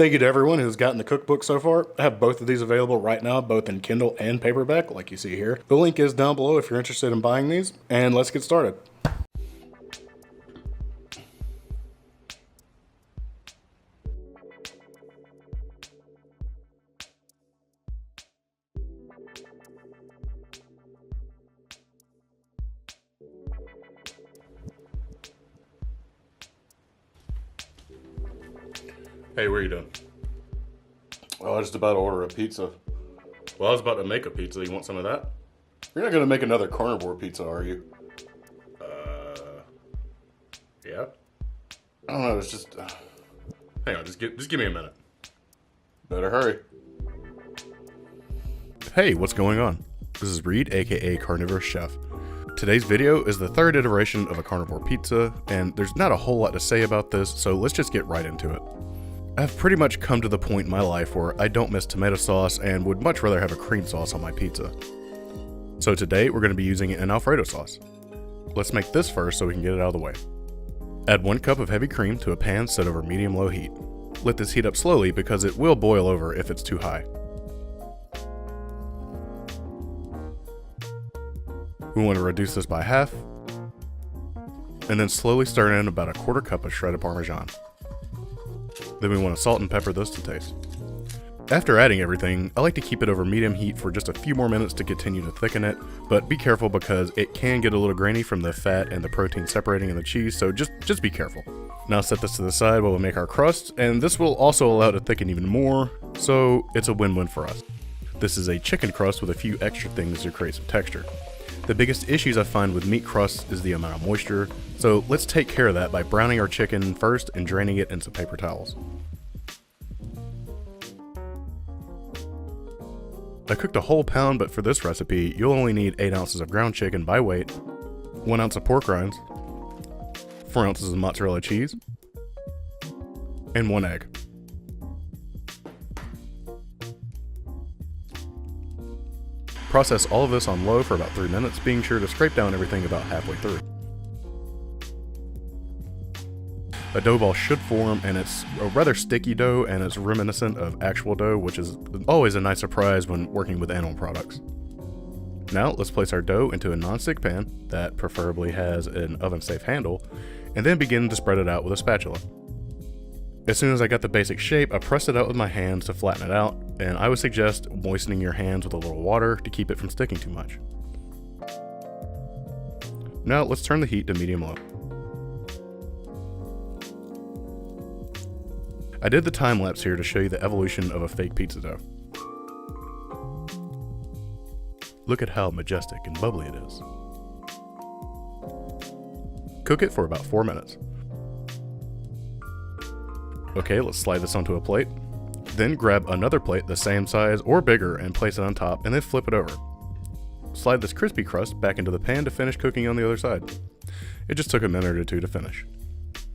Thank you to everyone who's gotten the cookbook so far. I have both of these available right now, both in Kindle and paperback, like you see here. The link is down below if you're interested in buying these, and let's get started. Hey, what are you doing? Oh, I was just about to order a pizza. Well, I was about to make a pizza. You want some of that? You're not going to make another carnivore pizza, are you? Yeah. I don't know, it's just... Hang on, just give me a minute. Better hurry. Hey, what's going on? This is Reed, aka CarnivorousChef. Today's video is the third iteration of a carnivore pizza, and there's not a whole lot to say about this, so let's just get right into it. I've pretty much come to the point in my life where I don't miss tomato sauce and would much rather have a cream sauce on my pizza. So today we're going to be using an Alfredo sauce. Let's make this first so we can get it out of the way. Add 1 cup of heavy cream to a pan set over medium-low heat. Let this heat up slowly because it will boil over if it's too high. We want to reduce this by half, and then slowly stir in about 1/4 cup of shredded Parmesan. Then we want to salt and pepper this to taste. After adding everything, I like to keep it over medium heat for just a few more minutes to continue to thicken it, but be careful because it can get a little grainy from the fat and the protein separating in the cheese, so just be careful. Now set this to the side while we make our crust, and this will also allow it to thicken even more, so it's a win-win for us. This is a chicken crust with a few extra things to create some texture. The biggest issues I find with meat crusts is the amount of moisture, so let's take care of that by browning our chicken first and draining it in some paper towels. I cooked a whole pound, but for this recipe, you'll only need 8 ounces of ground chicken by weight, 1 ounce of pork rinds, 4 ounces of mozzarella cheese, and 1 egg. Process all of this on low for about 3 minutes, being sure to scrape down everything about halfway through. A dough ball should form, and it's a rather sticky dough, and it's reminiscent of actual dough, which is always a nice surprise when working with animal products. Now let's place our dough into a non-stick pan that preferably has an oven-safe handle, and then begin to spread it out with a spatula. As soon as I got the basic shape, I pressed it out with my hands to flatten it out, and I would suggest moistening your hands with a little water to keep it from sticking too much. Now let's turn the heat to medium-low. I did the time lapse here to show you the evolution of a fake pizza dough. Look at how majestic and bubbly it is. Cook it for about 4 minutes. Okay, let's slide this onto a plate. Then grab another plate the same size or bigger and place it on top, and then flip it over. Slide this crispy crust back into the pan to finish cooking on the other side. It just took a minute or two to finish.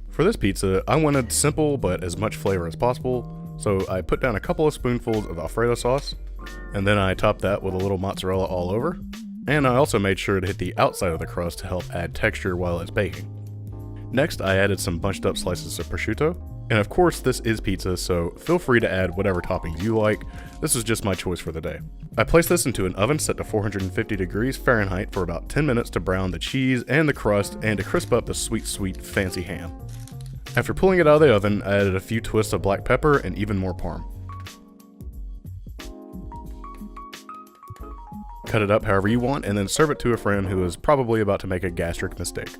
For this pizza, I wanted simple but as much flavor as possible, so I put down a couple of spoonfuls of Alfredo sauce, and then I topped that with a little mozzarella all over, and I also made sure to hit the outside of the crust to help add texture while it's baking. Next, I added some bunched up slices of prosciutto, and of course this is pizza, so feel free to add whatever toppings you like. This is just my choice for the day. I placed this into an oven set to 450 degrees Fahrenheit for about 10 minutes to brown the cheese and the crust and to crisp up the sweet fancy ham. After pulling it out of the oven, I added a few twists of black pepper and even more parm. Cut it up however you want and then serve it to a friend who is probably about to make a gastric mistake.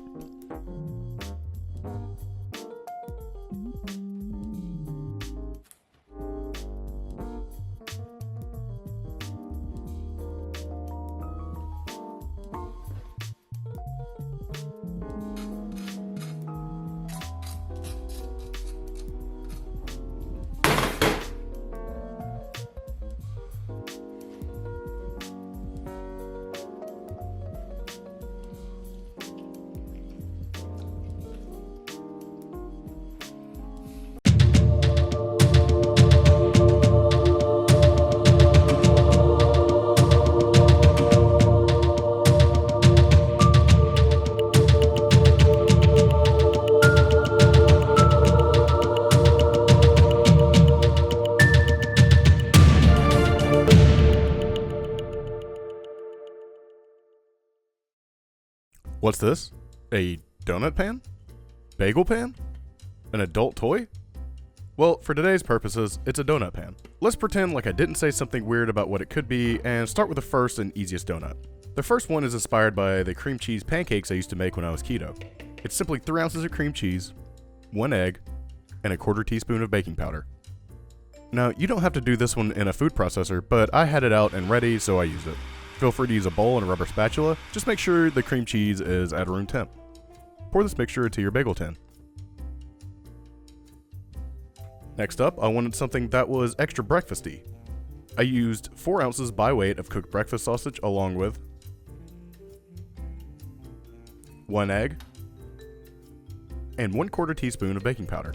What's this? A donut pan? Bagel pan? An adult toy? Well, for today's purposes, it's a donut pan. Let's pretend like I didn't say something weird about what it could be and start with the first and easiest donut. The first one is inspired by the cream cheese pancakes I used to make when I was keto. It's simply 3 ounces of cream cheese, 1 egg, and a 1/4 teaspoon of baking powder. Now, you don't have to do this one in a food processor, but I had it out and ready, so I used it. Feel free to use a bowl and a rubber spatula. Just make sure the cream cheese is at room temp. Pour this mixture into your bagel tin. Next up, I wanted something that was extra breakfasty. I used 4 ounces by weight of cooked breakfast sausage along with 1 egg and 1/4 teaspoon of baking powder.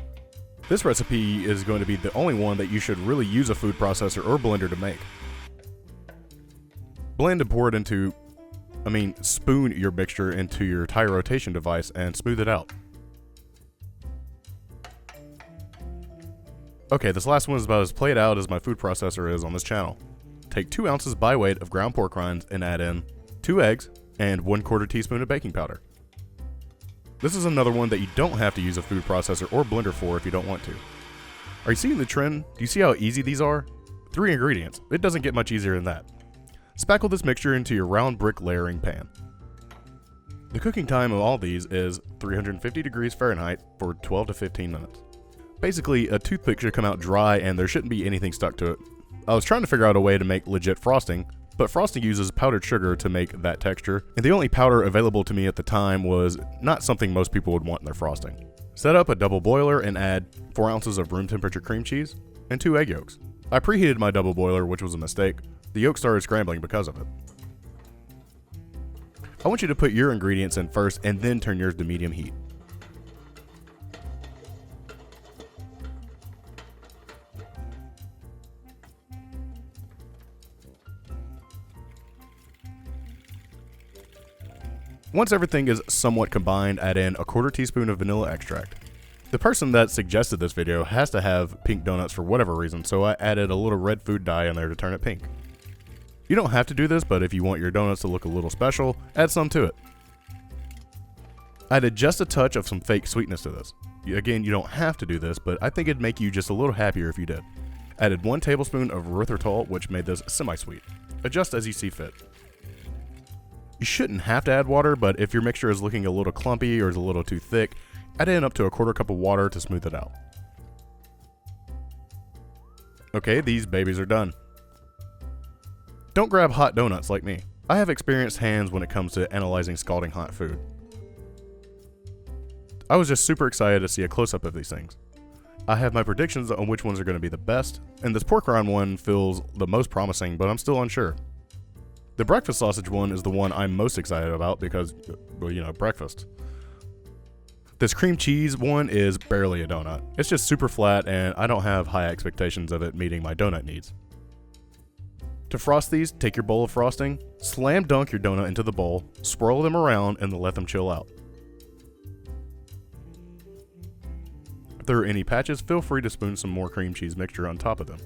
This recipe is going to be the only one that you should really use a food processor or blender to make. Blend and pour it into, spoon your mixture into your tire rotation device and smooth it out. Okay, this last one is about as played out as my food processor is on this channel. Take 2 ounces by weight of ground pork rinds and add in 2 eggs and 1/4 teaspoon of baking powder. This is another one that you don't have to use a food processor or blender for if you don't want to. Are you seeing the trend? Do you see how easy these are? 3 ingredients. It doesn't get much easier than that. Spackle this mixture into your round brick layering pan. The cooking time of all these is 350 degrees Fahrenheit for 12 to 15 minutes. Basically, a toothpick should come out dry and there shouldn't be anything stuck to it. I was trying to figure out a way to make legit frosting, but frosting uses powdered sugar to make that texture, and the only powder available to me at the time was not something most people would want in their frosting. Set up a double boiler and add 4 ounces of room temperature cream cheese and 2 egg yolks. I preheated my double boiler, which was a mistake. The yolk started scrambling because of it. I want you to put your ingredients in first and then turn yours to medium heat. Once everything is somewhat combined, add in a 1/4 teaspoon of vanilla extract. The person that suggested this video has to have pink donuts for whatever reason, so I added a little red food dye in there to turn it pink. You don't have to do this, but if you want your donuts to look a little special, add some to it. I added just a touch of some fake sweetness to this. Again, you don't have to do this, but I think it'd make you just a little happier if you did. Added 1 tablespoon of erythritol, which made this semi-sweet. Adjust as you see fit. You shouldn't have to add water, but if your mixture is looking a little clumpy or is a little too thick, add in up to a 1/4 cup of water to smooth it out. Okay, these babies are done. Don't grab hot donuts like me. I have experienced hands when it comes to analyzing scalding hot food. I was just super excited to see a close-up of these things. I have my predictions on which ones are going to be the best, and this pork rind one feels the most promising, but I'm still unsure. The breakfast sausage one is the one I'm most excited about because, well, breakfast. This cream cheese one is barely a donut. It's just super flat and I don't have high expectations of it meeting my donut needs. To frost these, take your bowl of frosting, slam dunk your donut into the bowl, swirl them around, and then let them chill out. If there are any patches, feel free to spoon some more cream cheese mixture on top of them.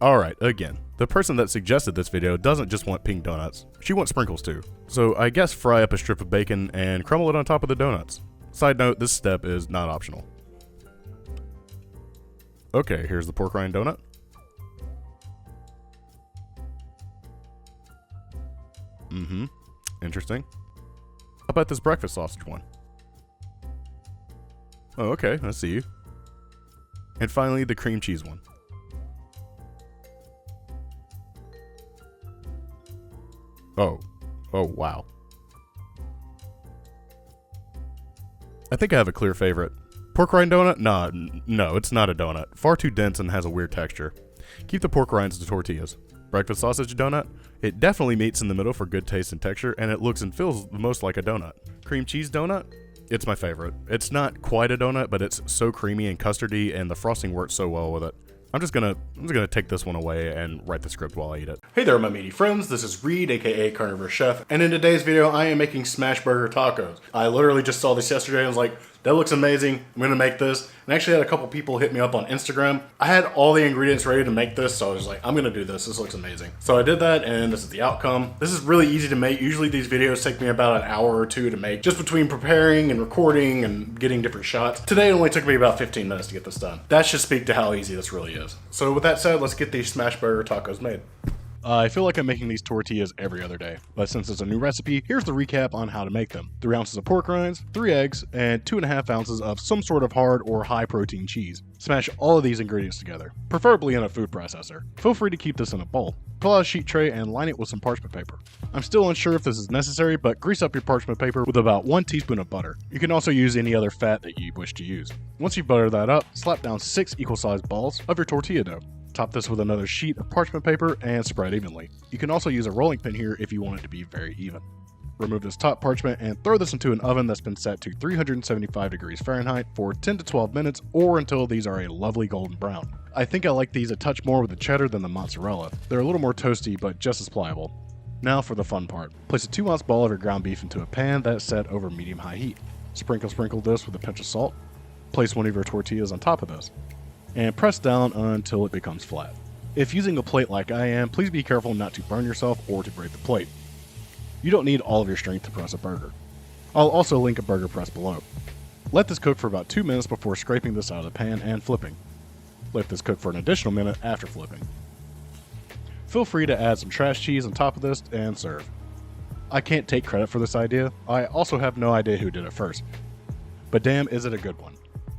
Alright, again, the person that suggested this video doesn't just want pink donuts, she wants sprinkles too. So I guess fry up a strip of bacon and crumble it on top of the donuts. Side note, this step is not optional. Okay, here's the pork rind donut. Interesting. How about this breakfast sausage one? Oh, okay, I see you. And finally, the cream cheese one. Oh, wow. I think I have a clear favorite. Pork rind donut? Nah, no, it's not a donut. Far too dense and has a weird texture. Keep the pork rinds to tortillas. Breakfast sausage donut? It definitely meets in the middle for good taste and texture, and it looks and feels the most like a donut. Cream cheese donut? It's my favorite. It's not quite a donut, but it's so creamy and custardy, and the frosting works so well with it. I'm just gonna take this one away and write the script while I eat it. Hey there, my meaty friends. This is Reed, aka Carnivore Chef, and in today's video, I am making smash burger tacos. I literally just saw this yesterday and was like, that looks amazing. I'm gonna make this. And I actually had a couple people hit me up on Instagram. I had all the ingredients ready to make this, so I was like, I'm gonna do this. This looks amazing. So I did that, and this is the outcome. This is really easy to make. Usually these videos take me about an hour or two to make, just between preparing and recording and getting different shots. Today it only took me about 15 minutes to get this done. That should speak to how easy this really is. So with that said, let's get these smash burger tacos made. I feel like I'm making these tortillas every other day, but since it's a new recipe, here's the recap on how to make them. 3 ounces of pork rinds, 3 eggs, and 2.5 ounces of some sort of hard or high protein cheese. Smash all of these ingredients together, preferably in a food processor. Feel free to keep this in a bowl. Pull out a sheet tray and line it with some parchment paper. I'm still unsure if this is necessary, but grease up your parchment paper with about 1 teaspoon of butter. You can also use any other fat that you wish to use. Once you've buttered that up, slap down 6 equal-sized balls of your tortilla dough. Top this with another sheet of parchment paper and spread evenly. You can also use a rolling pin here if you want it to be very even. Remove this top parchment and throw this into an oven that's been set to 375 degrees Fahrenheit for 10 to 12 minutes or until these are a lovely golden brown. I think I like these a touch more with the cheddar than the mozzarella. They're a little more toasty but just as pliable. Now for the fun part. Place a 2-ounce ball of your ground beef into a pan that's set over medium-high heat. Sprinkle this with a pinch of salt. Place one of your tortillas on top of this, and press down until it becomes flat. If using a plate like I am, please be careful not to burn yourself or to break the plate. You don't need all of your strength to press a burger. I'll also link a burger press below. Let this cook for about 2 minutes before scraping this out of the pan and flipping. Let this cook for an additional minute after flipping. Feel free to add some trash cheese on top of this and serve. I can't take credit for this idea. I also have no idea who did it first. But damn, is it a good one.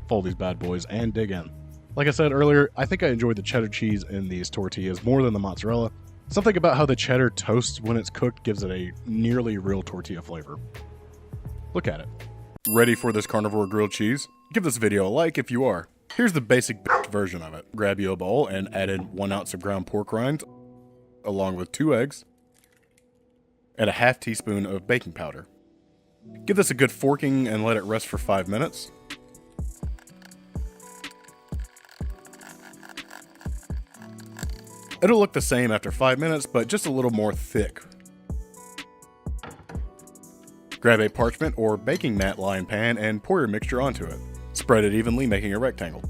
Fold these bad boys and dig in. Like I said earlier, I think I enjoyed the cheddar cheese in these tortillas more than the mozzarella. Something about how the cheddar toasts when it's cooked gives it a nearly real tortilla flavor. Look at it. Ready for this carnivore grilled cheese? Give this video a like if you are. Here's the basic version of it. Grab you a bowl and add in 1 ounce of ground pork rinds, along with 2 eggs, and a half teaspoon of baking powder. Give this a good forking and let it rest for 5 minutes. It'll look the same after 5 minutes, but just a little more thick. Grab a parchment or baking mat lined pan and pour your mixture onto it. Spread it evenly, making a rectangle.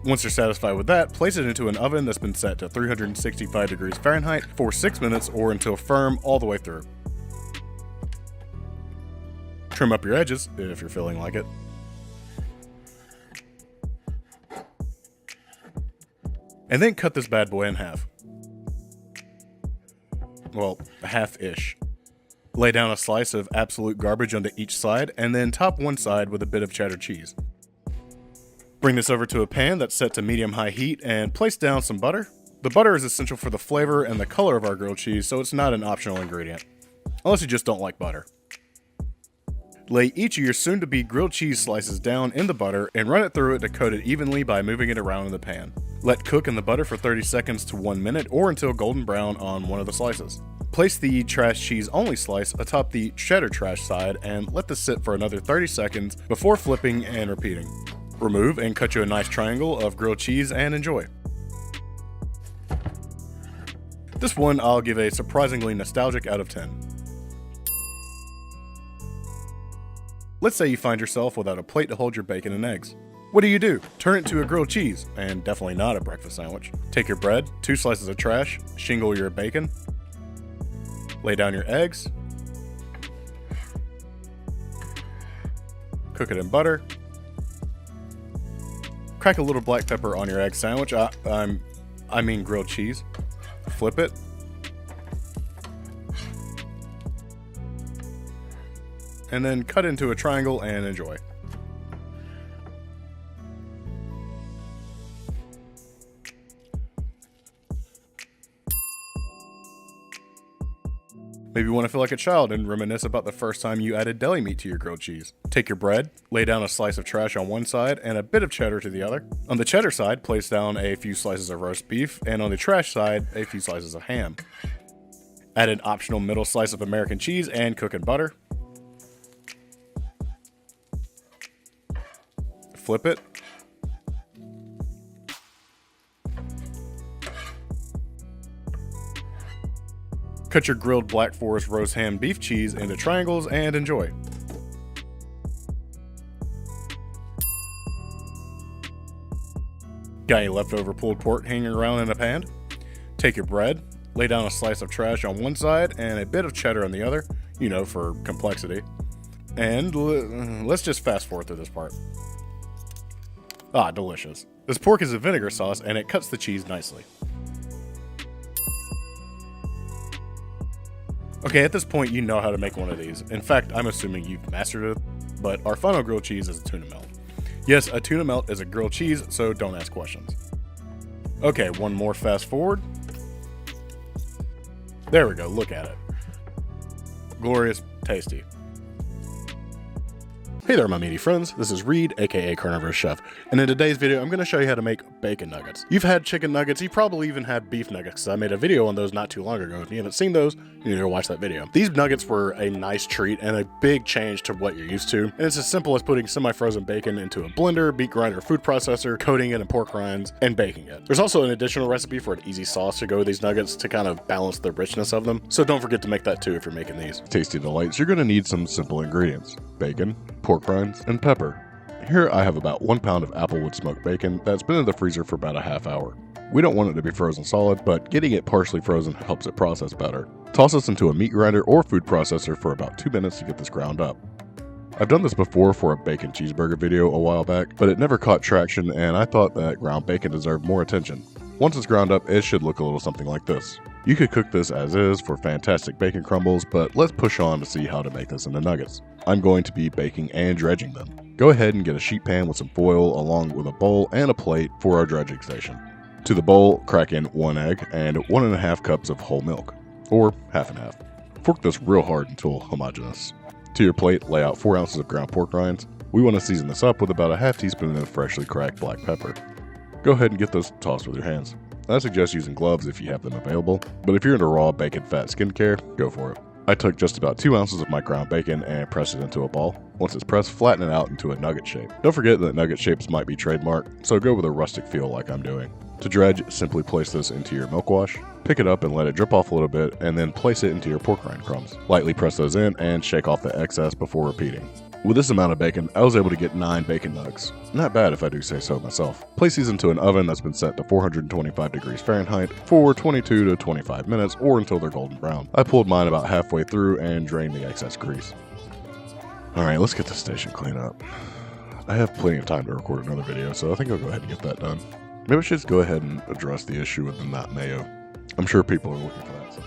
Once you're satisfied with that, place it into an oven that's been set to 365 degrees Fahrenheit for 6 minutes or until firm all the way through. Trim up your edges if you're feeling like it. And then cut this bad boy in half. Well, half-ish. Lay down a slice of absolute garbage onto each side, and then top one side with a bit of cheddar cheese. Bring this over to a pan that's set to medium-high heat, and place down some butter. The butter is essential for the flavor and the color of our grilled cheese, so it's not an optional ingredient. Unless you just don't like butter. Lay each of your soon-to-be grilled cheese slices down in the butter and run it through it to coat it evenly by moving it around in the pan. Let cook in the butter for 30 seconds to 1 minute or until golden brown on one of the slices. Place the trash cheese only slice atop the cheddar trash side and let this sit for another 30 seconds before flipping and repeating. Remove and cut you a nice triangle of grilled cheese and enjoy. This one I'll give a surprisingly nostalgic out of 10. Let's say you find yourself without a plate to hold your bacon and eggs. What do? Turn it to a grilled cheese, and definitely not a breakfast sandwich. Take your bread, 2 slices of trash, shingle your bacon, lay down your eggs, cook it in butter, crack a little black pepper on your egg sandwich, I mean grilled cheese, flip it, and then cut into a triangle and enjoy. Maybe you want to feel like a child and reminisce about the first time you added deli meat to your grilled cheese. Take your bread, lay down a slice of trash on one side and a bit of cheddar to the other. On the cheddar side, place down a few slices of roast beef, and on the trash side, a few slices of ham. Add an optional middle slice of American cheese and cook in butter. Flip it. Cut your grilled Black Forest roast ham beef cheese into triangles and enjoy. Got any leftover pulled pork hanging around in a pan? Take your bread, lay down a slice of trash on one side and a bit of cheddar on the other, you know, for complexity. And let's just fast forward through this part. Ah, delicious. This pork is a vinegar sauce and it cuts the cheese nicely. Okay, at this point you know how to make one of these. In fact, I'm assuming you've mastered it, but our final grilled cheese is a tuna melt. Yes, a tuna melt is a grilled cheese, so don't ask questions. Okay, one more fast forward. There we go, look at it. Glorious, tasty. Hey there, my meaty friends. This is Reed, aka CarnivorousChef, and in today's video, I'm going to show you how to make bacon nuggets. You've had chicken nuggets, you probably even had beef nuggets, because I made a video on those not too long ago. If you haven't seen those, you need to go watch that video. These nuggets were a nice treat and a big change to what you're used to, and it's as simple as putting semi-frozen bacon into a blender, beet grinder, food processor, coating it in pork rinds, and baking it. There's also an additional recipe for an easy sauce to go with these nuggets to kind of balance the richness of them, so don't forget to make that too if you're making these. Tasty delights, you're going to need some simple ingredients: bacon, pork rinds, and pepper. Here I have about 1 pound of applewood smoked bacon that's been in the freezer for about a half hour. We don't want it to be frozen solid, but getting it partially frozen helps it process better. Toss this into a meat grinder or food processor for about 2 minutes to get this ground up. I've done this before for a bacon cheeseburger video a while back, but it never caught traction and I thought that ground bacon deserved more attention. Once it's ground up, it should look a little something like this. You could cook this as is for fantastic bacon crumbles, but let's push on to see how to make this into nuggets. I'm going to be baking and dredging them. Go ahead and get a sheet pan with some foil along with a bowl and a plate for our dredging station. To the bowl, crack in 1 egg and 1.5 cups of whole milk, or half and half. Fork this real hard until homogeneous. To your plate, lay out 4 ounces of ground pork rinds. We want to season this up with about a half teaspoon of freshly cracked black pepper. Go ahead and get those tossed with your hands. I suggest using gloves if you have them available, but if you're into raw bacon fat skincare, go for it. I took just about 2 ounces of my ground bacon and pressed it into a ball. Once it's pressed, flatten it out into a nugget shape. Don't forget that nugget shapes might be trademarked, so go with a rustic feel like I'm doing. To dredge, simply place this into your milk wash, pick it up and let it drip off a little bit, and then place it into your pork rind crumbs. Lightly press those in and shake off the excess before repeating. With this amount of bacon, I was able to get 9 bacon nugs. Not bad if I do say so myself. Place these into an oven that's been set to 425 degrees Fahrenheit for 22 to 25 minutes or until they're golden brown. I pulled mine about halfway through and drained the excess grease. Alright, let's get the station cleaned up. I have plenty of time to record another video, so I think I'll go ahead and get that done. Maybe I should just go ahead and address the issue with the not mayo. I'm sure people are looking for that.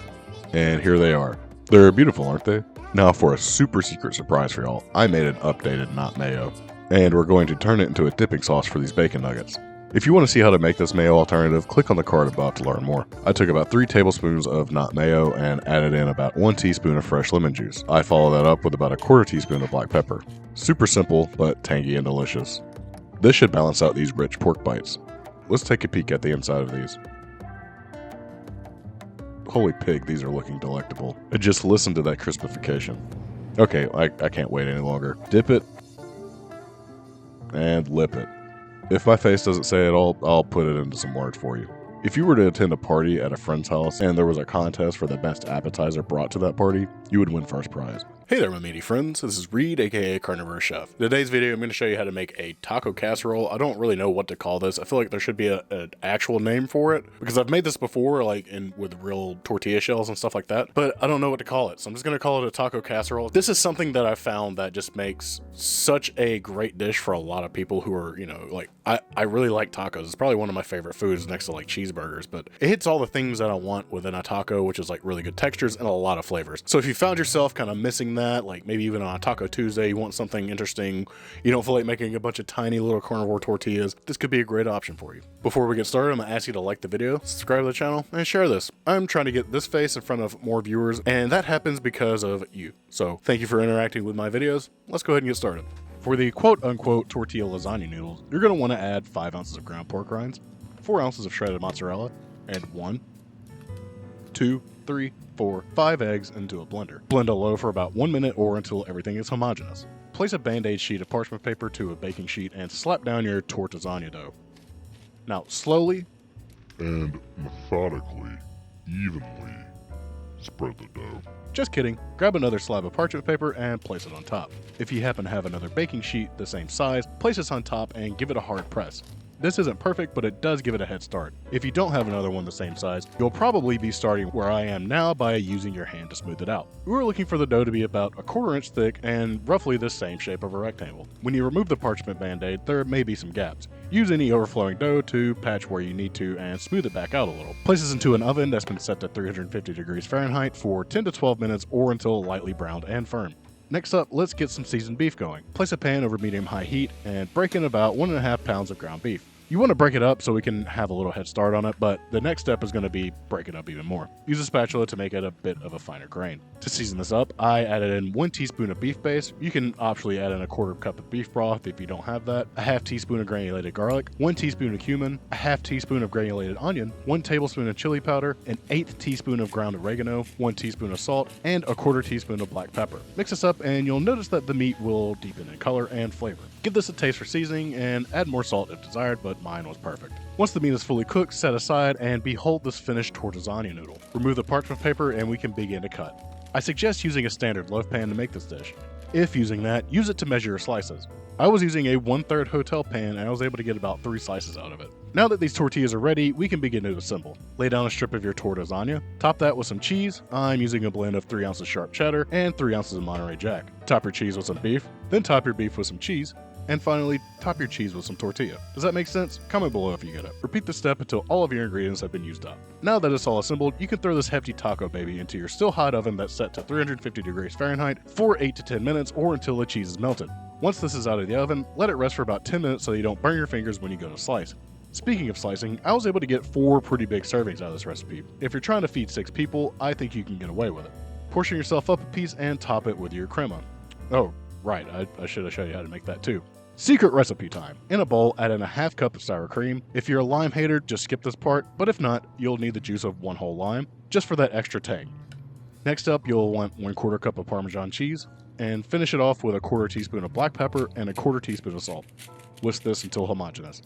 And here they are. They're beautiful, aren't they? Now for a super secret surprise for y'all, I made an updated not mayo, and we're going to turn it into a dipping sauce for these bacon nuggets. If you want to see how to make this mayo alternative, click on the card above to learn more. I took about 3 tablespoons of not mayo and added in about 1 teaspoon of fresh lemon juice. I follow that up with about a 1/4 teaspoon of black pepper. Super simple, but tangy and delicious. This should balance out these rich pork bites. Let's take a peek at the inside of these. Holy pig, these are looking delectable. And just listen to that crispification. Okay, I can't wait any longer. Dip it and lip it. If my face doesn't say it all, I'll put it into some words for you. If you were to attend a party at a friend's house and there was a contest for the best appetizer brought to that party, you would win first prize. Hey there, my meaty friends. This is Reed, aka CarnivorousChef. In today's video, I'm going to show you how to make a taco casserole. I don't really know what to call this. I feel like there should be an actual name for it because I've made this before, like with real tortilla shells and stuff like that, but I don't know what to call it. So I'm just going to call it a taco casserole. This is something that I found that just makes such a great dish for a lot of people who are, like, I really like tacos. It's probably one of my favorite foods next to like cheeseburgers, but it hits all the things that I want within a taco, which is like really good textures and a lot of flavors. So if you found yourself kind of missing that, like maybe even on a Taco Tuesday, you want something interesting, you don't feel like making a bunch of tiny little carnivore tortillas, this could be a great option for you. Before we get started, I'm going to ask you to like the video, subscribe to the channel, and share this. I'm trying to get this face in front of more viewers, and that happens because of you. So thank you for interacting with my videos. Let's go ahead and get started. For the quote-unquote tortilla lasagna noodles, you're going to want to add 5 ounces of ground pork rinds, 4 ounces of shredded mozzarella, and 1, 2, 3, 4, 5 eggs into a blender. Blend a loaf for about 1 minute or until everything is homogeneous. Place a band-aid sheet of parchment paper to a baking sheet and slap down your tortilla dough. Now slowly and methodically, evenly, spread the dough. Just kidding, grab another slab of parchment paper and place it on top. If you happen to have another baking sheet the same size, place this on top and give it a hard press. This isn't perfect, but it does give it a head start. If you don't have another one the same size, you'll probably be starting where I am now by using your hand to smooth it out. We're looking for the dough to be about a 1/4 inch thick and roughly the same shape of a rectangle. When you remove the parchment band-aid, there may be some gaps. Use any overflowing dough to patch where you need to and smooth it back out a little. Place this into an oven that's been set to 350 degrees Fahrenheit for 10 to 12 minutes or until lightly browned and firm. Next up, let's get some seasoned beef going. Place a pan over medium-high heat and break in about 1.5 pounds of ground beef. You want to break it up so we can have a little head start on it, but the next step is going to be break it up even more. Use a spatula to make it a bit of a finer grain. To season this up, I added in 1 teaspoon of beef base. You can optionally add in a 1/4 cup of beef broth if you don't have that, a 1/2 teaspoon of granulated garlic, 1 teaspoon of cumin, a 1/2 teaspoon of granulated onion, 1 tablespoon of chili powder, an 1/8 teaspoon of ground oregano, 1 teaspoon of salt, and a 1/4 teaspoon of black pepper. Mix this up and you'll notice that the meat will deepen in color and flavor. Give this a taste for seasoning and add more salt if desired, but mine was perfect. Once the meat is fully cooked, set aside and behold this finished tortellini noodle. Remove the parchment paper and we can begin to cut. I suggest using a standard loaf pan to make this dish. If using that, use it to measure your slices. I was using a 1/3 hotel pan and I was able to get about 3 slices out of it. Now that these tortillas are ready, we can begin to assemble. Lay down a strip of your tortellini, top that with some cheese. I'm using a blend of 3 ounces sharp cheddar and 3 ounces of Monterey Jack. Top your cheese with some beef, then top your beef with some cheese, and finally, top your cheese with some tortilla. Does that make sense? Comment below if you get it. Repeat this step until all of your ingredients have been used up. Now that it's all assembled, you can throw this hefty taco baby into your still hot oven that's set to 350 degrees Fahrenheit for 8 to 10 minutes or until the cheese is melted. Once this is out of the oven, let it rest for about 10 minutes so you don't burn your fingers when you go to slice. Speaking of slicing, I was able to get 4 pretty big servings out of this recipe. If you're trying to feed 6 people, I think you can get away with it. Portion yourself up a piece and top it with your crema. Oh, right, I should have shown you how to make that too. Secret recipe time. In a bowl, add in a 1/2 cup of sour cream. If you're a lime hater, just skip this part, but if not, you'll need the juice of 1 whole lime, just for that extra tang. Next up, you'll want 1/4 cup of Parmesan cheese, and finish it off with a 1/4 teaspoon of black pepper and a 1/4 teaspoon of salt. Whisk this until homogeneous.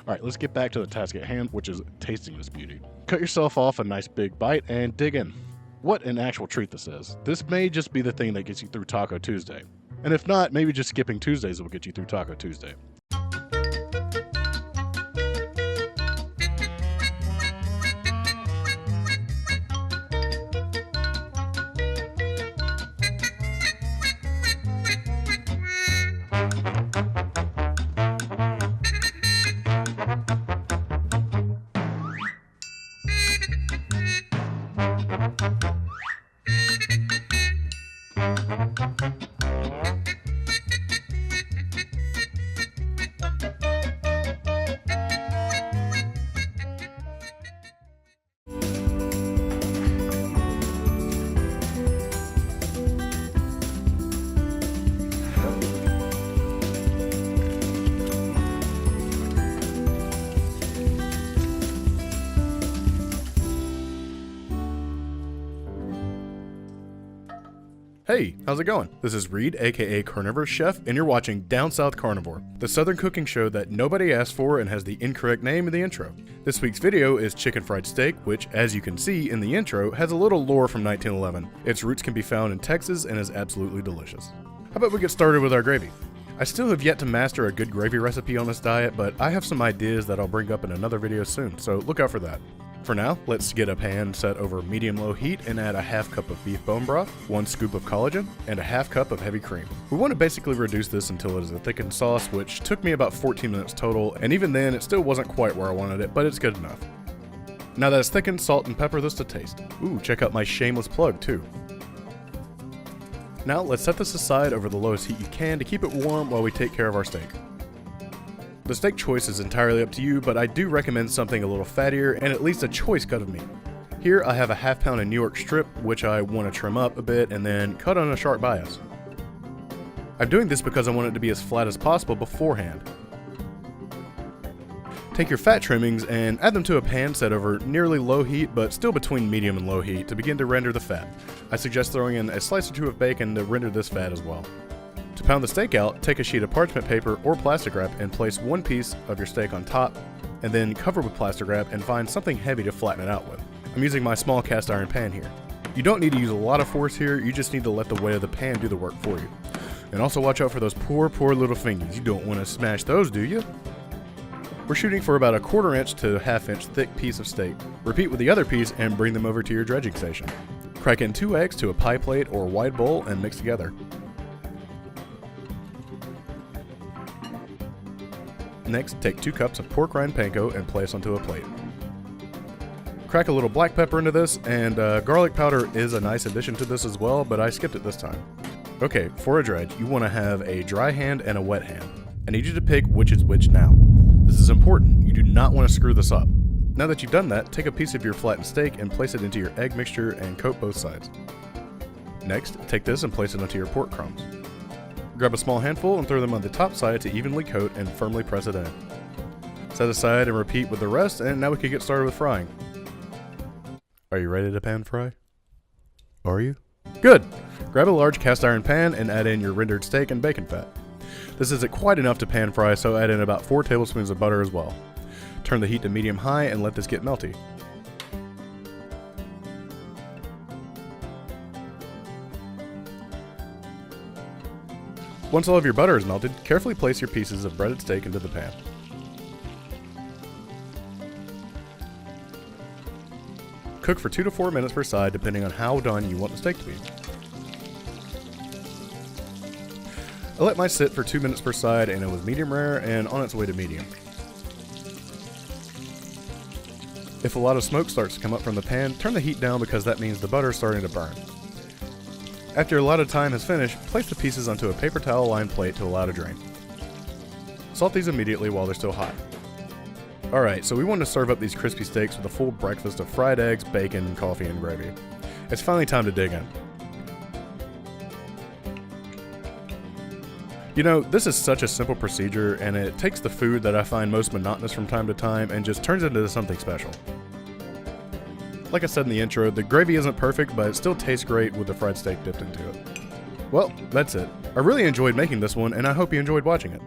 Alright, let's get back to the task at hand, which is tasting this beauty. Cut yourself off a nice big bite and dig in. What an actual treat this is. This may just be the thing that gets you through Taco Tuesday. And if not, maybe just skipping Tuesdays will get you through Taco Tuesday. Hey, how's it going? This is Reed, aka CarnivorousChef, and you're watching Down South Carnivore, the southern cooking show that nobody asked for and has the incorrect name in the intro. This week's video is chicken fried steak, which, as you can see in the intro, has a little lore from 1911. Its roots can be found in Texas and is absolutely delicious. How about we get started with our gravy? I still have yet to master a good gravy recipe on this diet, but I have some ideas that I'll bring up in another video soon, so look out for that. For now, let's get a pan set over medium-low heat and add a 1/2 cup of beef bone broth, 1 scoop of collagen, and a 1/2 cup of heavy cream. We want to basically reduce this until it is a thickened sauce, which took me about 14 minutes total, and even then it still wasn't quite where I wanted it, but it's good enough. Now that it's thickened, salt and pepper this to taste. Ooh, check out my shameless plug too. Now let's set this aside over the lowest heat you can to keep it warm while we take care of our steak. The steak choice is entirely up to you, but I do recommend something a little fattier and at least a choice cut of meat. Here I have a 1/2 pound of New York strip, which I want to trim up a bit and then cut on a sharp bias. I'm doing this because I want it to be as flat as possible beforehand. Take your fat trimmings and add them to a pan set over nearly low heat, but still between medium and low heat to begin to render the fat. I suggest throwing in a slice or 2 of bacon to render this fat as well. To pound the steak out, take a sheet of parchment paper or plastic wrap and place 1 piece of your steak on top, and then cover with plastic wrap and find something heavy to flatten it out with. I'm using my small cast iron pan here. You don't need to use a lot of force here, you just need to let the weight of the pan do the work for you. And also watch out for those poor little fingies. You don't want to smash those, do you? We're shooting for about a 1/4 inch to 1/2 inch thick piece of steak. Repeat with the other piece and bring them over to your dredging station. Crack in 2 eggs to a pie plate or wide bowl and mix together. Next, take 2 cups of pork rind panko and place onto a plate. Crack a little black pepper into this, and garlic powder is a nice addition to this as well, but I skipped it this time. Okay, for a dredge, you want to have a dry hand and a wet hand. I need you to pick which is which now. This is important, you do not want to screw this up. Now that you've done that, take a piece of your flattened steak and place it into your egg mixture and coat both sides. Next, take this and place it onto your pork crumbs. Grab a small handful and throw them on the top side to evenly coat and firmly press it in. Set aside and repeat with the rest, and now we can get started with frying. Are you ready to pan fry? Are you? Good! Grab a large cast iron pan and add in your rendered steak and bacon fat. This isn't quite enough to pan fry, so add in about 4 tablespoons of butter as well. Turn the heat to medium high and let this get melty. Once all of your butter is melted, carefully place your pieces of breaded steak into the pan. Cook for 2 to 4 minutes per side depending on how done you want the steak to be. I let mine sit for 2 minutes per side and it was medium rare and on its way to medium. If a lot of smoke starts to come up from the pan, turn the heat down because that means the butter is starting to burn. After a lot of time has finished, place the pieces onto a paper towel lined plate to allow to drain. Salt these immediately while they're still hot. Alright, so we want to serve up these crispy steaks with a full breakfast of fried eggs, bacon, coffee, and gravy. It's finally time to dig in. You know, this is such a simple procedure, and it takes the food that I find most monotonous from time to time and just turns it into something special. Like I said in the intro, the gravy isn't perfect, but it still tastes great with the fried steak dipped into it. Well, that's it. I really enjoyed making this one, and I hope you enjoyed watching it.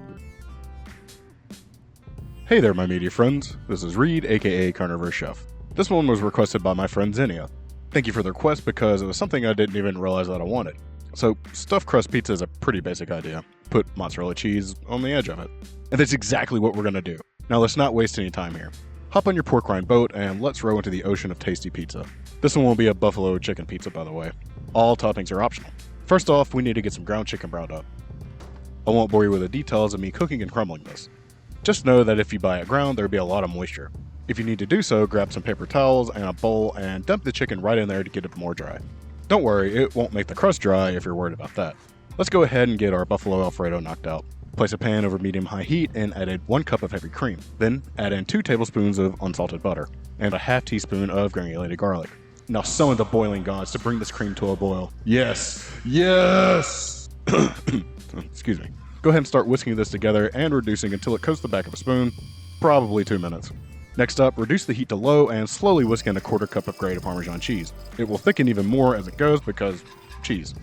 Hey there, my media friends. This is Reed, aka CarnivorousChef. This one was requested by my friend Zinnia. Thank you for the request because it was something I didn't even realize that I wanted. So, stuffed crust pizza is a pretty basic idea. Put mozzarella cheese on the edge of it. And that's exactly what we're gonna do. Now let's not waste any time here. Hop on your pork rind boat and let's row into the ocean of tasty pizza. This one will be a buffalo chicken pizza, by the way. All toppings are optional. First off, we need to get some ground chicken browned up. I won't bore you with the details of me cooking and crumbling this. Just know that if you buy it ground, there'll be a lot of moisture. If you need to do so, grab some paper towels and a bowl and dump the chicken right in there to get it more dry. Don't worry, it won't make the crust dry if you're worried about that. Let's go ahead and get our buffalo alfredo knocked out. Place a pan over medium-high heat and add in 1 cup of heavy cream. Then add in 2 tablespoons of unsalted butter and a half teaspoon of granulated garlic. Now summon the boiling gods to bring this cream to a boil. Yes! Yes! Excuse me. Go ahead and start whisking this together and reducing until it coats the back of a spoon, probably 2 minutes. Next up, reduce the heat to low and slowly whisk in a 1/4 cup of grated Parmesan cheese. It will thicken even more as it goes because cheese.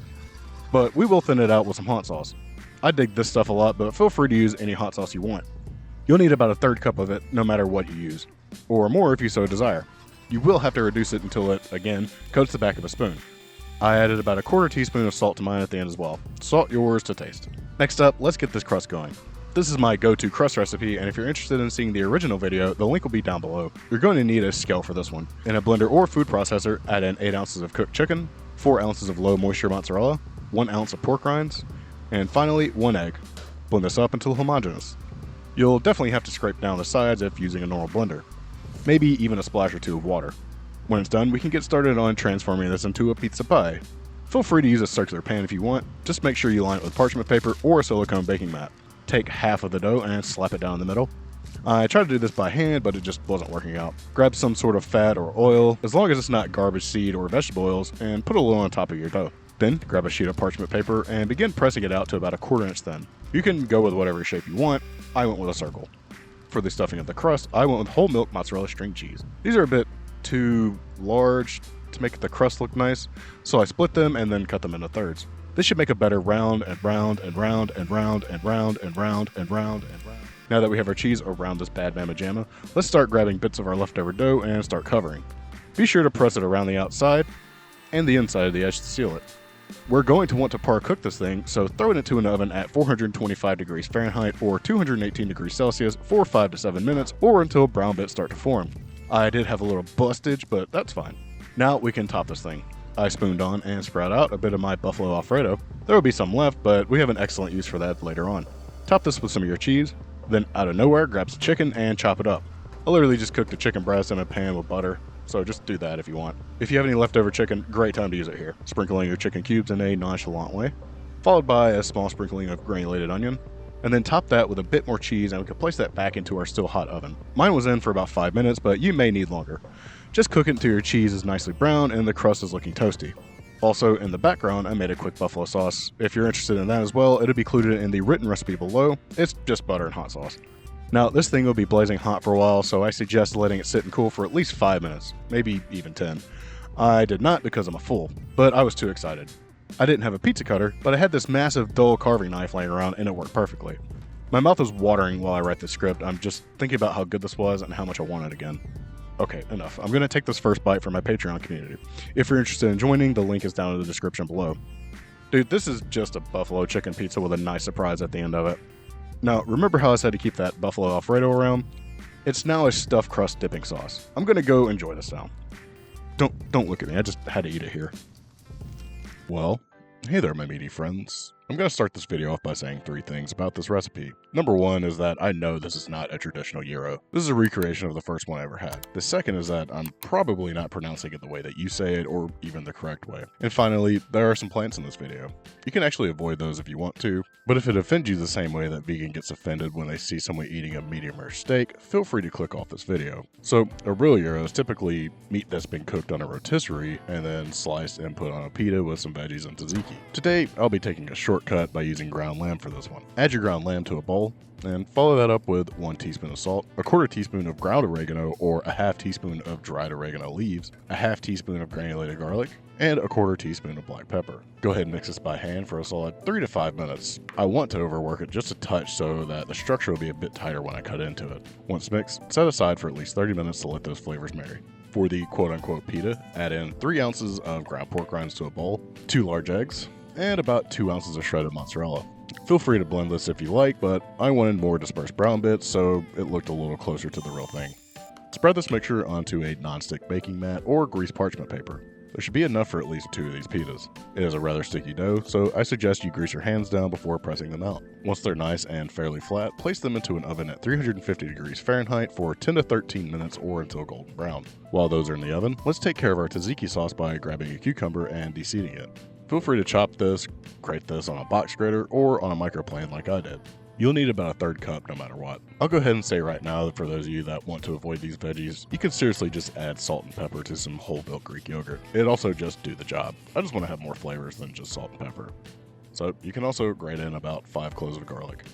But we will thin it out with some hot sauce. I dig this stuff a lot, but feel free to use any hot sauce you want. You'll need about a 1/3 cup of it no matter what you use, or more if you so desire. You will have to reduce it until it, again, coats the back of a spoon. I added about a 1/4 teaspoon of salt to mine at the end as well. Salt yours to taste. Next up, let's get this crust going. This is my go-to crust recipe, and if you're interested in seeing the original video, the link will be down below. You're going to need a scale for this one. In a blender or food processor, add in 8 ounces of cooked chicken, 4 ounces of low moisture mozzarella, 1 ounce of pork rinds, and finally 1 egg. Blend this up until homogeneous. You'll definitely have to scrape down the sides if using a normal blender. Maybe even a splash or 2 of water. When it's done, we can get started on transforming this into a pizza pie. Feel free to use a circular pan if you want, just make sure you line it with parchment paper or a silicone baking mat. Take half of the dough and slap it down in the middle. I tried to do this by hand, but it just wasn't working out. Grab some sort of fat or oil, as long as it's not garbage seed or vegetable oils, and put a little on top of your dough. Then, grab a sheet of parchment paper and begin pressing it out to about a 1/4 inch thin. You can go with whatever shape you want. I went with a circle. For the stuffing of the crust, I went with whole milk mozzarella string cheese. These are a bit too large to make the crust look nice, so I split them and then cut them into thirds. This should make a better round and round and round and round and round and round and round and round. Now that we have our cheese around this bad mamma jamma, let's start grabbing bits of our leftover dough and start covering. Be sure to press it around the outside. and the inside of the edge to seal it. We're going to want to par cook this thing, so throw it into an oven at 425 degrees Fahrenheit or 218 degrees Celsius for 5 to 7 minutes, or until brown bits start to form. I did have a little bustage, but that's fine. Now we can top this thing. I spooned on and spread out a bit of my buffalo Alfredo. There will be some left, but we have an excellent use for that later on. Top this with some of your cheese, then out of nowhere grab some chicken and chop it up. I literally just cooked the chicken breast in a pan with butter, so just do that if you want. If you have any leftover chicken, great time to use it here. Sprinkling your chicken cubes in a nonchalant way, followed by a small sprinkling of granulated onion, and then top that with a bit more cheese, and we can place that back into our still hot oven. Mine was in for about 5 minutes, but you may need longer. Just cook it until your cheese is nicely brown and the crust is looking toasty. Also, in the background, I made a quick buffalo sauce. If you're interested in that as well, it'll be included in the written recipe below. It's just butter and hot sauce. Now, this thing will be blazing hot for a while, so I suggest letting it sit and cool for at least 5 minutes, maybe even 10. I did not because I'm a fool, but I was too excited. I didn't have a pizza cutter, but I had this massive dull carving knife laying around and it worked perfectly. My mouth is watering while I write this script. I'm just thinking about how good this was and how much I want it again. Okay, enough. I'm going to take this first bite for my Patreon community. If you're interested in joining, the link is down in the description below. Dude, this is just a buffalo chicken pizza with a nice surprise at the end of it. Now, remember how I said to keep that buffalo Alfredo around? It's now a stuffed crust dipping sauce. I'm going to go enjoy this now. Don't look at me, I just had to eat it here. Well, hey there my meaty friends. I'm going to start this video off by saying 3 things about this recipe. Number 1 is that I know this is not a traditional gyro. This is a recreation of the first one I ever had. The second is that I'm probably not pronouncing it the way that you say it, or even the correct way. And finally, there are some plants in this video. You can actually avoid those if you want to, but if it offends you the same way that vegan gets offended when they see someone eating a medium rare steak, feel free to click off this video. So, a real gyro is typically meat that's been cooked on a rotisserie and then sliced and put on a pita with some veggies and tzatziki. Today, I'll be taking a shortcut by using ground lamb for this one. Add your ground lamb to a bowl, and follow that up with 1 teaspoon of salt, a 1/4 teaspoon of ground oregano or a 1/2 teaspoon of dried oregano leaves, a 1/2 teaspoon of granulated garlic, and a 1/4 teaspoon of black pepper. Go ahead and mix this by hand for a solid 3 to 5 minutes. I want to overwork it just a touch so that the structure will be a bit tighter when I cut into it. Once mixed, set aside for at least 30 minutes to let those flavors marry. For the quote-unquote pita, add in 3 ounces of ground pork rinds to a bowl, 2 large eggs, and about 2 ounces of shredded mozzarella. Feel free to blend this if you like, but I wanted more dispersed brown bits, so it looked a little closer to the real thing. Spread this mixture onto a non-stick baking mat or grease parchment paper. There should be enough for at least 2 of these pitas. It is a rather sticky dough, so I suggest you grease your hands down before pressing them out. Once they're nice and fairly flat, place them into an oven at 350 degrees Fahrenheit for 10 to 13 minutes or until golden brown. While those are in the oven, let's take care of our tzatziki sauce by grabbing a cucumber and de-seeding it. Feel free to chop this, grate this on a box grater, or on a microplane like I did. You'll need about a 1/3 cup no matter what. I'll go ahead and say right now that for those of you that want to avoid these veggies, you can seriously just add salt and pepper to some whole milk Greek yogurt. It'd also just do the job. I just want to have more flavors than just salt and pepper. So you can also grate in about 5 cloves of garlic.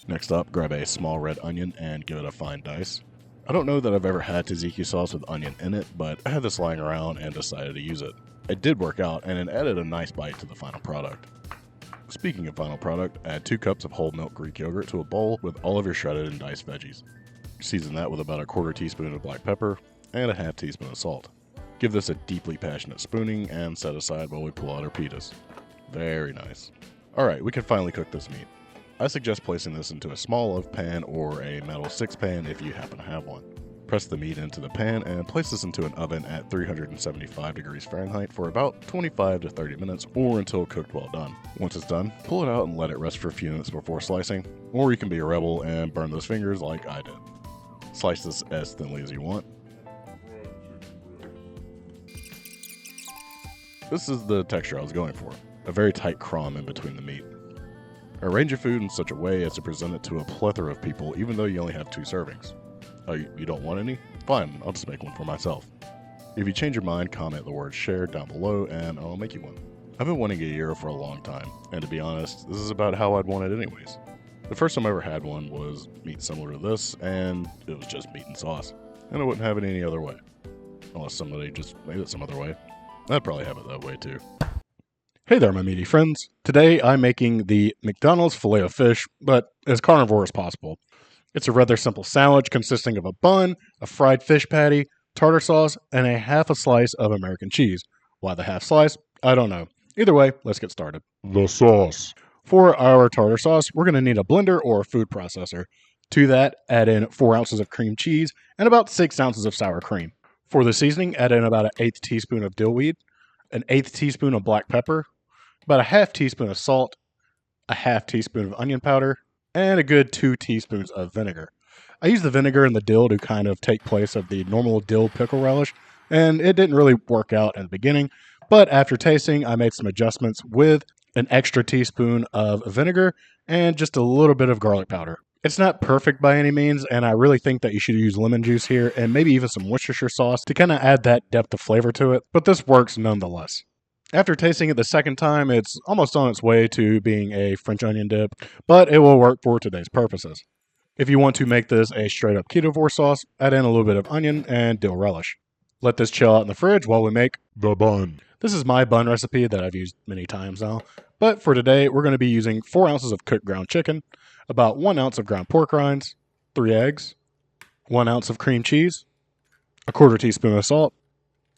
Next up, grab a small red onion and give it a fine dice. I don't know that I've ever had tzatziki sauce with onion in it, but I had this lying around and decided to use it. It did work out, and it added a nice bite to the final product. Speaking of final product, add 2 cups of whole milk Greek yogurt to a bowl with all of your shredded and diced veggies. Season that with about a 1/4 teaspoon of black pepper and a 1/2 teaspoon of salt. Give this a deeply passionate spooning and set aside while we pull out our pitas. Very nice. Alright, we can finally cook this meat. I suggest placing this into a small olive pan or a metal 6 pan if you happen to have one. Press the meat into the pan and place this into an oven at 375 degrees Fahrenheit for about 25 to 30 minutes or until cooked well done. Once it's done, pull it out and let it rest for a few minutes before slicing, or you can be a rebel and burn those fingers like I did. Slice this as thinly as you want. This is the texture I was going for, a very tight crumb in between the meat. Arrange your food in such a way as to present it to a plethora of people even though you only have 2 servings. Oh, you don't want any? Fine, I'll just make one for myself. If you change your mind, comment the word share down below and I'll make you one. I've been wanting a gyro for a long time, and to be honest, this is about how I'd want it anyways. The first time I ever had one was meat similar to this, and it was just meat and sauce. And I wouldn't have it any other way. Unless somebody just made it some other way. I'd probably have it that way too. Hey there my meaty friends. Today I'm making the McDonald's Filet-o-Fish, but as carnivore as possible. It's a rather simple sandwich consisting of a bun, a fried fish patty, tartar sauce, and a half a slice of American cheese. Why the half slice? I don't know. Either way, let's get started. The sauce. For our tartar sauce, we're going to need a blender or a food processor. To that, add in 4 ounces of cream cheese and about 6 ounces of sour cream. For the seasoning, add in about an 1/8 teaspoon of dill weed, an 1/8 teaspoon of black pepper, about a half teaspoon of salt, a half teaspoon of onion powder, and a good 2 teaspoons of vinegar. I use the vinegar and the dill to kind of take place of the normal dill pickle relish, and it didn't really work out in the beginning, but after tasting, I made some adjustments with an extra teaspoon of vinegar and just a little bit of garlic powder. It's not perfect by any means, and I really think that you should use lemon juice here and maybe even some Worcestershire sauce to kind of add that depth of flavor to it, but this works nonetheless. After tasting it the second time, it's almost on its way to being a French onion dip, but it will work for today's purposes. If you want to make this a straight up carnivore sauce, add in a little bit of onion and dill relish. Let this chill out in the fridge while we make The bun. This is my bun recipe that I've used many times now, but for today we're going to be using 4 ounces of cooked ground chicken, about 1 ounce of ground pork rinds, 3 eggs, 1 ounce of cream cheese, a 1/4 teaspoon of salt,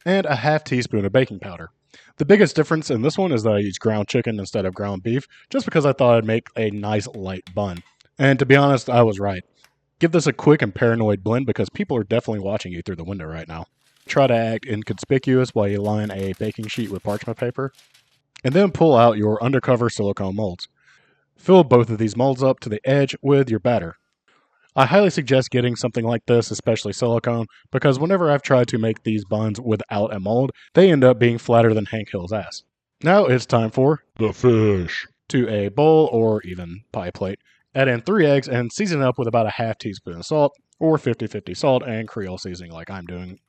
and a half teaspoon of baking powder. The biggest difference in this one is that I use ground chicken instead of ground beef, just because I thought I'd make a nice light bun. And to be honest, I was right. Give this a quick and paranoid blend because people are definitely watching you through the window right now. Try to act inconspicuous while you line a baking sheet with parchment paper, and then pull out your undercover silicone molds. Fill both of these molds up to the edge with your batter. I highly suggest getting something like this, especially silicone, because whenever I've tried to make these buns without a mold, they end up being flatter than Hank Hill's ass. Now it's time for The fish. to a bowl or even pie plate. Add in 3 eggs and season up with about a half teaspoon of salt, or 50-50 salt and Creole seasoning like I'm doing.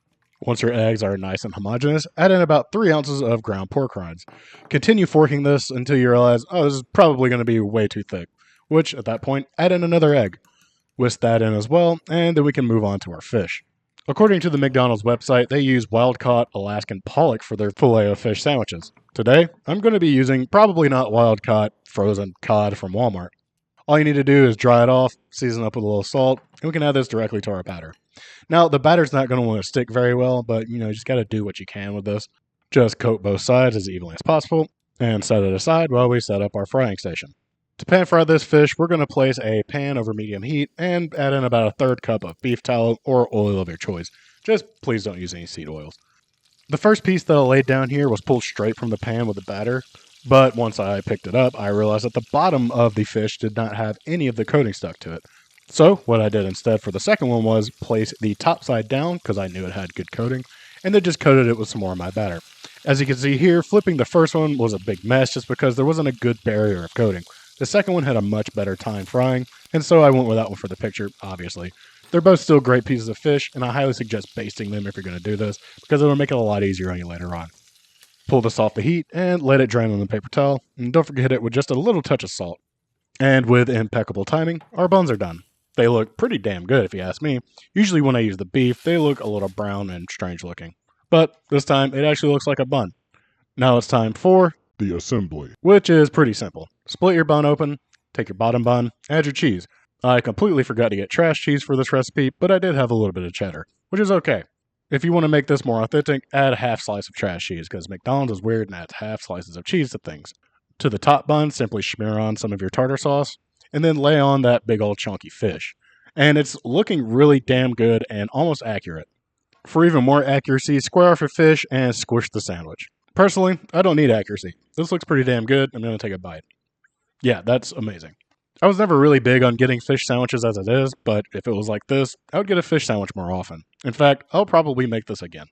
Once your eggs are nice and homogeneous, add in about 3 ounces of ground pork rinds. Continue forking this until you realize, this is probably going to be way too thick, which at that point, add in another egg. Whisk that in as well, and then we can move on to our fish. According to the McDonald's website, they use wild-caught Alaskan pollock for their Filet-o-Fish sandwiches. Today, I'm going to be using probably not wild-caught frozen cod from Walmart. All you need to do is dry it off, season up with a little salt, and we can add this directly to our batter. Now, the batter's not going to want to stick very well, but you just got to do what you can with this. Just coat both sides as evenly as possible, and set it aside while we set up our frying station. To pan fry this fish, we're going to place a pan over medium heat and add in about a 1/3 cup of beef tallow or oil of your choice. Just please don't use any seed oils. The first piece that I laid down here was pulled straight from the pan with the batter, but once I picked it up, I realized that the bottom of the fish did not have any of the coating stuck to it. So what I did instead for the second one was place the top side down because I knew it had good coating, and then just coated it with some more of my batter. As you can see here, flipping the first one was a big mess just because there wasn't a good barrier of coating. The second one had a much better time frying, and so I went with that one for the picture, obviously. They're both still great pieces of fish, and I highly suggest basting them if you're going to do this, because it'll make it a lot easier on you later on. Pull this off the heat, and let it drain on the paper towel, and don't forget it with just a little touch of salt. And with impeccable timing, our buns are done. They look pretty damn good if you ask me. Usually when I use the beef, they look a little brown and strange looking. But this time, it actually looks like a bun. Now it's time for The assembly. which is pretty simple. Split your bun open, take your bottom bun, add your cheese. I completely forgot to get trash cheese for this recipe, but I did have a little bit of cheddar, which is okay. If you want to make this more authentic, add a half slice of trash cheese, because McDonald's is weird and adds half slices of cheese to things. To the top bun, simply smear on some of your tartar sauce, and then lay on that big old chunky fish. And it's looking really damn good and almost accurate. For even more accuracy, square off your fish and squish the sandwich. Personally, I don't need accuracy. This looks pretty damn good. I'm going to take a bite. Yeah, that's amazing. I was never really big on getting fish sandwiches as it is, but if it was like this, I would get a fish sandwich more often. In fact, I'll probably make this again.